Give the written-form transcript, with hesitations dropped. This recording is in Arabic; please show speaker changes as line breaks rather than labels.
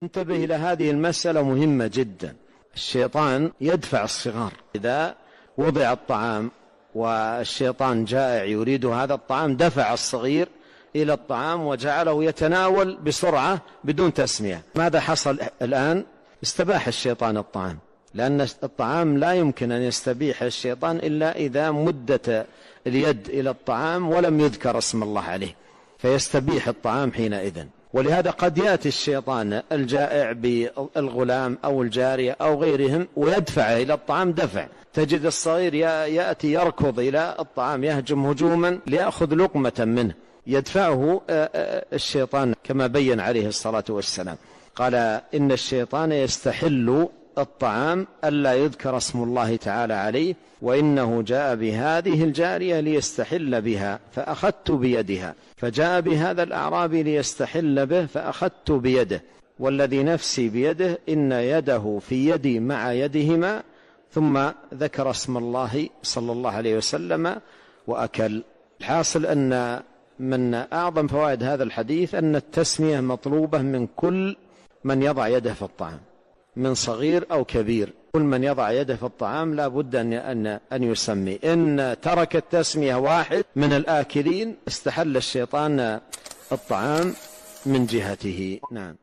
انتبه إلى هذه المسألة مهمة جدا. الشيطان يدفع الصغار. إذا وضع الطعام والشيطان جائع يريد هذا الطعام، دفع الصغير إلى الطعام وجعله يتناول بسرعة بدون تسمية. ماذا حصل الآن؟ استباح الشيطان الطعام، لأن الطعام لا يمكن أن يستبيح الشيطان إلا إذا مدت اليد إلى الطعام ولم يذكر اسم الله عليه، فيستبيح الطعام حينئذ. ولهذا قد يأتي الشيطان الجائع بالغلام أو الجارية أو غيرهم ويدفعه إلى الطعام دفع. تجد الصغير يأتي يركض إلى الطعام، يهجم هجوما ليأخذ لقمة منه، يدفعه الشيطان كما بين عليه الصلاة والسلام. قال إن الشيطان يستحل الطعام ألا يذكر اسم الله تعالى عليه، وإنه جاء بهذه الجارية ليستحل بها فأخذت بيدها، فجاء بهذا الأعرابي ليستحل به فأخذت بيده، والذي نفسي بيده إن يده في يدي مع يدهما، ثم ذكر اسم الله صلى الله عليه وسلم وأكل. الحاصل أن من أعظم فوائد هذا الحديث أن التسمية مطلوبة من كل من يضع يده في الطعام، من صغير أو كبير. كل من يضع يده في الطعام لا بد أن يسمي. إن ترك التسمية واحد من الآكلين استحل الشيطان الطعام من جهته. نعم.